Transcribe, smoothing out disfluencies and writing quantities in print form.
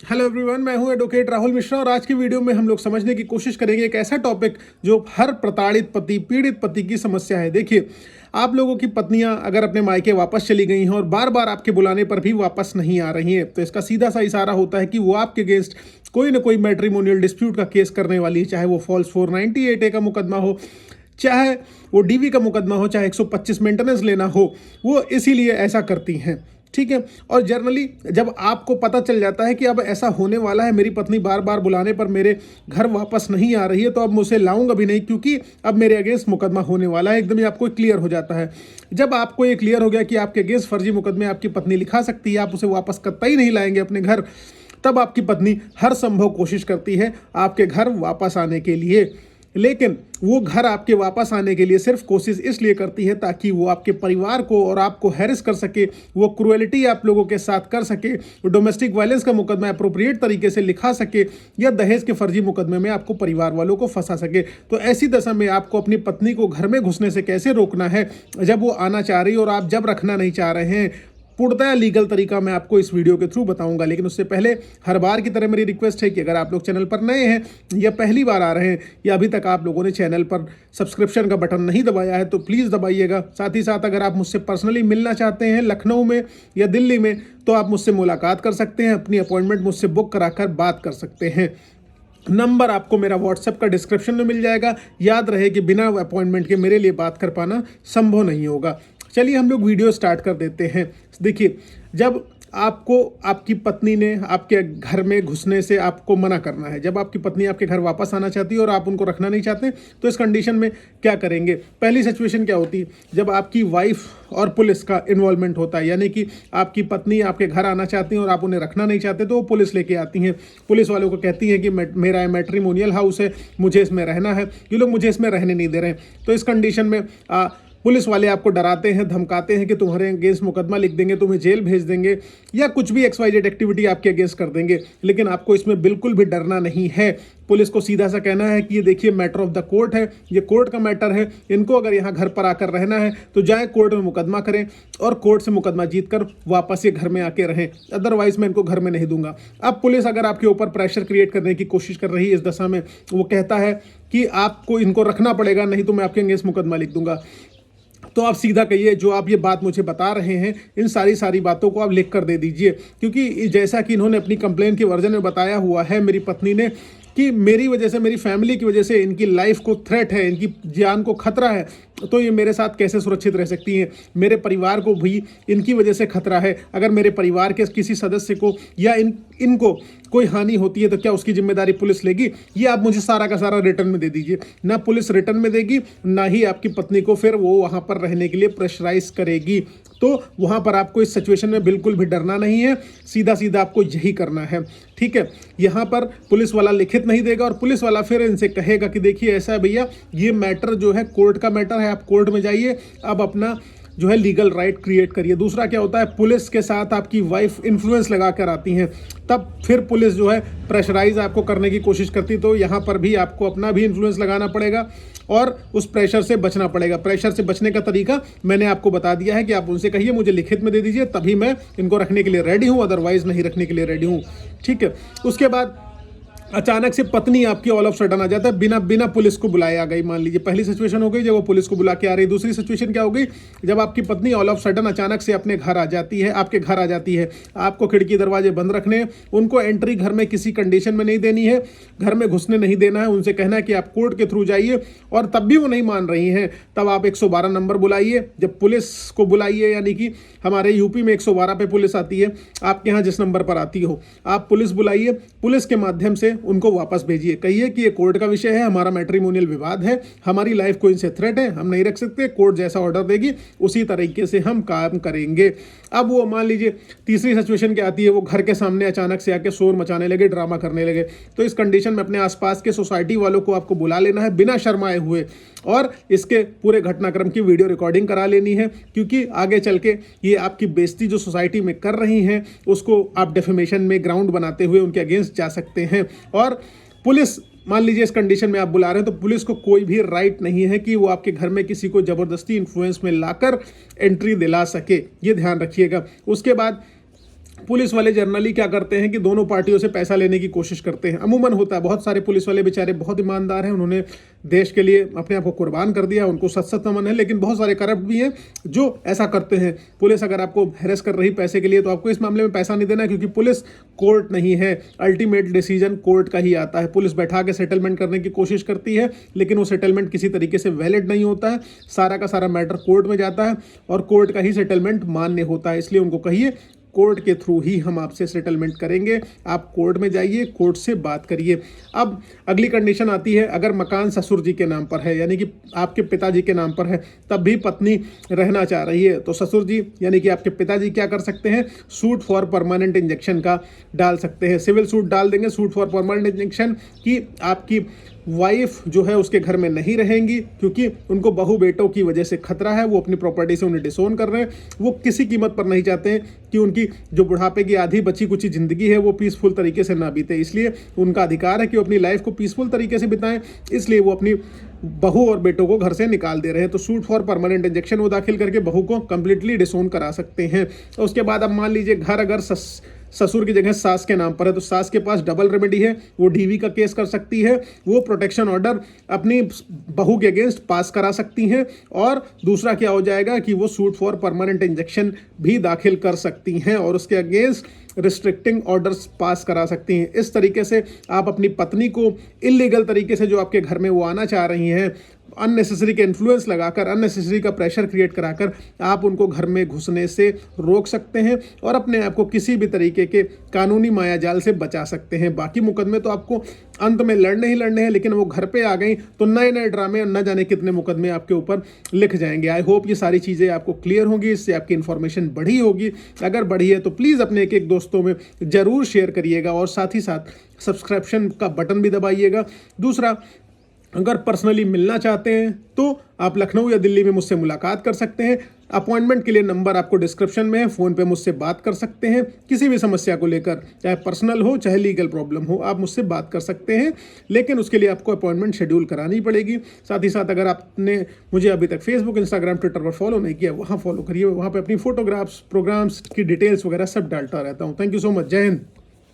Hello everyone, मैं हूं advocate Rahul Mishra और आज की वीडियो में हम लोग समझने की कोशिश करेंगे एक ऐसा टॉपिक जो हर प्रताड़ित पति, पीड़ित पति की समस्या है। देखिए, आप लोगों की पत्नियां अगर अपने मायके वापस चली गई हैं और बार बार आपके बुलाने पर भी वापस नहीं आ रही हैं, तो इसका सीधा सा इशारा होता है कि वो आपके अगेंस्ट कोई ना कोई मैट्रिमोनियल डिस्प्यूट का केस करने वाली है। चाहे वो फॉल्स 498A का मुकदमा हो, चाहे वो डीवी का मुकदमा हो, चाहे 125 मेंटेनेंस लेना हो, वो इसीलिए ऐसा करती हैं। ठीक है। और जनरली जब आपको पता चल जाता है कि अब ऐसा होने वाला है, मेरी पत्नी बार बार बुलाने पर मेरे घर वापस नहीं आ रही है, तो अब मुझसे लाऊंगा भी नहीं क्योंकि अब मेरे अगेंस्ट मुकदमा होने वाला है, एकदम ही आपको क्लियर हो जाता है। जब आपको ये क्लियर हो गया कि आपके अगेंस्ट फर्जी मुकदमे आपकी पत्नी लिखा सकती है, आप उसे वापस कतई नहीं लाएंगे अपने घर, तब आपकी पत्नी हर संभव कोशिश करती है आपके घर वापस आने के लिए। लेकिन वो घर आपके वापस आने के लिए सिर्फ कोशिश इसलिए करती है ताकि वो आपके परिवार को और आपको हैरेस कर सके, वो क्रुएलिटी आप लोगों के साथ कर सके, वो डोमेस्टिक वायलेंस का मुकदमा अप्रोप्रिएट तरीके से लिखा सके या दहेज के फर्जी मुकदमे में आपको परिवार वालों को फंसा सके। तो ऐसी दशा में आपको अपनी पत्नी को घर में घुसने से कैसे रोकना है जब वो आना चाह रही है और आप जब रखना नहीं चाह रहे हैं, पूर्णतः लीगल तरीका मैं आपको इस वीडियो के थ्रू बताऊंगा। लेकिन उससे पहले हर बार की तरह मेरी रिक्वेस्ट है कि अगर आप लोग चैनल पर नए हैं या पहली बार आ रहे हैं या अभी तक आप लोगों ने चैनल पर सब्सक्रिप्शन का बटन नहीं दबाया है तो प्लीज़ दबाइएगा। साथ ही साथ अगर आप मुझसे पर्सनली मिलना चाहते हैं लखनऊ में या दिल्ली में, तो आप मुझसे मुलाकात कर सकते हैं, अपनी अपॉइंटमेंट मुझसे बुक कराकर बात कर सकते हैं। नंबर आपको मेरा व्हाट्सएप का डिस्क्रिप्शन में मिल जाएगा। याद रहे कि बिना अपॉइंटमेंट के मेरे लिए बात कर पाना संभव नहीं होगा। चलिए हम लोग वीडियो स्टार्ट कर देते हैं। देखिए, जब आपको आपकी पत्नी ने आपके घर में घुसने से आपको मना करना है, जब आपकी पत्नी आपके घर वापस आना चाहती है और आप उनको रखना नहीं चाहते, तो इस कंडीशन में क्या करेंगे? पहली सिचुएशन क्या होती है? जब आपकी वाइफ और पुलिस का इन्वॉल्वमेंट होता है, यानी कि आपकी पत्नी आपके घर आना चाहती हैं और आप उन्हें रखना नहीं चाहते, तो वो पुलिस लेके आती हैं। पुलिस वालों को कहती हैं कि मेरा मैट्रिमोनियल हाउस है, मुझे इसमें रहना है, ये लोग मुझे इसमें रहने नहीं दे रहे हैं। तो इस कंडीशन में पुलिस वाले आपको डराते हैं, धमकाते हैं कि तुम्हारे अगेंस्ट मुकदमा लिख देंगे, तुम्हें जेल भेज देंगे या कुछ भी XYZ एक्टिविटी आपके अगेंस्ट कर देंगे। लेकिन आपको इसमें बिल्कुल भी डरना नहीं है। पुलिस को सीधा सा कहना है कि ये देखिए मैटर ऑफ द कोर्ट है, ये कोर्ट का मैटर है, इनको अगर यहाँ घर पर आकर रहना है तो जाए कोर्ट में मुकदमा करें और कोर्ट से मुकदमा जीत कर वापस ये घर में आके रहें, अदरवाइज मैं इनको घर में नहीं दूंगा। अब पुलिस अगर आपके ऊपर प्रेशर क्रिएट करने की कोशिश कर रही है इस दशा में, वो कहता है कि आपको इनको रखना पड़ेगा, नहीं तो मैं आपके अगेंस्ट मुकदमा लिख दूंगा, तो आप सीधा कहिए जो आप ये बात मुझे बता रहे हैं इन सारी बातों को आप लिख कर दे दीजिए। क्योंकि जैसा कि इन्होंने अपनी कंप्लेन के वर्जन में बताया हुआ है, मेरी पत्नी ने, कि मेरी वजह से, मेरी फैमिली की वजह से इनकी लाइफ को थ्रेट है, इनकी जान को खतरा है, तो ये मेरे साथ कैसे सुरक्षित रह सकती हैं? मेरे परिवार को भी इनकी वजह से खतरा है। अगर मेरे परिवार के किसी सदस्य को या इनको कोई हानि होती है तो क्या उसकी जिम्मेदारी पुलिस लेगी? ये आप मुझे सारा का सारा रिटर्न में दे दीजिए। ना पुलिस रिटर्न में देगी, ना ही आपकी पत्नी को फिर वो वहाँ पर रहने के लिए प्रेशराइज करेगी। तो वहाँ पर आपको इस सिचुएशन में बिल्कुल भी डरना नहीं है, सीधा सीधा आपको यही करना है। ठीक है। यहाँ पर पुलिस वाला लिखित नहीं देगा और पुलिस वाला फिर इनसे कहेगा कि देखिए ऐसा है भैया, ये मैटर जो है कोर्ट का मैटर है, आप कोर्ट में जाइए, अब अपना जो है लीगल राइट क्रिएट करिए। दूसरा क्या होता है, पुलिस के साथ आपकी वाइफ इन्फ्लुएंस लगा कर आती हैं, तब फिर पुलिस जो है प्रेशराइज आपको करने की कोशिश करती, तो यहाँ पर भी आपको अपना भी इन्फ्लुएंस लगाना पड़ेगा और उस प्रेशर से बचना पड़ेगा। प्रेशर से बचने का तरीका मैंने आपको बता दिया है कि आप उनसे कहिए मुझे लिखित में दे दीजिए, तभी मैं इनको रखने के लिए रेडी हूँ, अदरवाइज नहीं रखने के लिए रेडी हूँ। ठीक है। उसके बाद अचानक से पत्नी आपकी ऑल ऑफ सडन आ जाता है, बिना पुलिस को बुलाए आ गई। मान लीजिए पहली सिचुएशन हो गई जब वो पुलिस को बुला के आ रही। दूसरी सिचुएशन क्या हो गई, जब आपकी पत्नी ऑल ऑफ सडन अचानक से अपने घर आ जाती है, आपके घर आ जाती है। आपको खिड़की दरवाजे बंद रखने हैं, उनको एंट्री घर में किसी कंडीशन में नहीं देनी है, घर में घुसने नहीं देना है। उनसे कहना है कि आप कोर्ट के थ्रू जाइए, और तब भी वो नहीं मान रही हैं, तब आप 112 नंबर बुलाइए। जब पुलिस को बुलाइए, यानी कि हमारे यूपी में 112 पे पुलिस आती है, आपके यहाँ जिस नंबर पर आती हो, आप पुलिस बुलाइए, पुलिस के माध्यम से उनको वापस भेजिए। कहिए कि ये कोर्ट का विषय है, हमारा मैट्रिमोनियल विवाद है, हमारी लाइफ को इनसे थ्रेट है, हम नहीं रख सकते, कोर्ट जैसा ऑर्डर देगी उसी तरीके से हम काम करेंगे। अब वो मान लीजिए तीसरी सिचुएशन क्या आती है, वो घर के सामने अचानक से आके शोर मचाने लगे, ड्रामा करने लगे। तो इस कंडीशन में अपने आसपास के सोसाइटी वालों को आपको बुला लेना है बिना शर्माए हुए, और इसके पूरे घटनाक्रम की वीडियो रिकॉर्डिंग करा लेनी है, क्योंकि आगे चल के ये आपकी बेइज्जती जो सोसाइटी में कर रही हैं उसको आप डेफेमेशन में ग्राउंड बनाते हुए उनके अगेंस्ट जा सकते हैं। और पुलिस, मान लीजिए इस कंडीशन में आप बुला रहे हैं, तो पुलिस को कोई भी राइट नहीं है कि वो आपके घर में किसी को जबरदस्ती इन्फ्लुएंस में लाकर एंट्री दिला सके, ये ध्यान रखिएगा। उसके बाद पुलिस वाले जनरली क्या करते हैं कि दोनों पार्टियों से पैसा लेने की कोशिश करते हैं। अमूमन होता है, बहुत सारे पुलिस वाले बेचारे बहुत ईमानदार हैं, उन्होंने देश के लिए अपने आप को कुर्बान कर दिया, उनको सत सत नमन है। लेकिन बहुत सारे करप्ट भी हैं जो ऐसा करते हैं। पुलिस अगर आपको हैरेस कर रही पैसे के लिए तो आपको इस मामले में पैसा नहीं देना है, क्योंकि पुलिस कोर्ट नहीं है। अल्टीमेट डिसीजन कोर्ट का ही आता है। पुलिस बैठा के सेटलमेंट करने की कोशिश करती है, लेकिन वो सेटलमेंट किसी तरीके से वैलिड नहीं होता है। सारा का सारा मैटर कोर्ट में जाता है और कोर्ट का ही सेटलमेंट मान्य होता है। इसलिए उनको कहिए कोर्ट के थ्रू ही हम आपसे सेटलमेंट करेंगे, आप कोर्ट में जाइए, कोर्ट से बात करिए। अब अगली कंडीशन आती है, अगर मकान ससुर जी के नाम पर है, यानी कि आपके पिताजी के नाम पर है, तब भी पत्नी रहना चाह रही है, तो ससुर जी यानी कि आपके पिताजी क्या कर सकते हैं, सूट फॉर परमानेंट इंजेक्शन का डाल सकते हैं। सिविल सूट डाल देंगे, सूट फॉर परमानेंट इंजेक्शन, कि आपकी वाइफ जो है उसके घर में नहीं रहेंगी, क्योंकि उनको बहू बेटों की वजह से खतरा है। वो अपनी प्रॉपर्टी से उन्हें डिसोन कर रहे हैं। वो किसी कीमत पर नहीं चाहते हैं कि उनकी जो बुढ़ापे की आधी बची कुची ज़िंदगी है वो पीसफुल तरीके से ना बीते। इसलिए उनका अधिकार है कि वो अपनी लाइफ को पीसफुल तरीके से बिताएं। इसलिए वो अपनी बहू और बेटों को घर से निकाल दे रहे हैं। तो सूट फॉर परमानेंट इंजेक्शन वो दाखिल करके बहू को कंप्लीटली डिसोन करा सकते हैं। और उसके बाद अब मान लीजिए घर अगर ससुर की जगह सास के नाम पर है, तो सास के पास डबल रेमेडी है। वो डीवी का केस कर सकती है, वो प्रोटेक्शन ऑर्डर अपनी बहू के अगेंस्ट पास करा सकती हैं। और दूसरा क्या हो जाएगा कि वो सूट फॉर परमानेंट इंजेक्शन भी दाखिल कर सकती हैं और उसके अगेंस्ट रिस्ट्रिक्टिंग ऑर्डर्स पास करा सकती हैं। इस तरीके से आप अपनी पत्नी को इलीगल तरीके से जो आपके घर में वो आना चाह रही हैं, अननेसेसरी के इन्फ्लुएंस लगाकर, अननेसेसरी का प्रेशर क्रिएट कराकर आप उनको घर में घुसने से रोक सकते हैं और अपने आप को किसी भी तरीके के कानूनी मायाजाल से बचा सकते हैं। बाकी मुकदमे तो आपको अंत में लड़ने ही लड़ने हैं, लेकिन वो घर पे आ गई तो नए नए ड्रामे, न जाने कितने मुकदमे आपके ऊपर लिख जाएंगे। आई होप ये सारी चीज़ें आपको क्लियर होंगी, इससे आपकी इन्फॉर्मेशन बढ़ी होगी। अगर बढ़ी है तो प्लीज़ अपने एक एक दोस्तों में ज़रूर शेयर करिएगा और साथ ही साथ सब्सक्रिप्शन का बटन भी दबाइएगा। दूसरा, अगर पर्सनली मिलना चाहते हैं तो आप लखनऊ या दिल्ली में मुझसे मुलाकात कर सकते हैं। अपॉइंटमेंट के लिए नंबर आपको डिस्क्रिप्शन में है, फ़ोन पे मुझसे बात कर सकते हैं। किसी भी समस्या को लेकर, चाहे पर्सनल हो चाहे लीगल प्रॉब्लम हो, आप मुझसे बात कर सकते हैं, लेकिन उसके लिए आपको अपॉइंटमेंट शेड्यूल करानी पड़ेगी। साथ ही साथ अगर आपने मुझे अभी तक फेसबुक, इंस्टाग्राम, ट्विटर पर फॉलो नहीं किया, वहाँ फॉलो करिए। वहाँ पर अपनी फोटोग्राफ्स, प्रोग्राम्स की डिटेल्स वगैरह सब डालता रहता हूँ। Thank you so much. जय हिंद।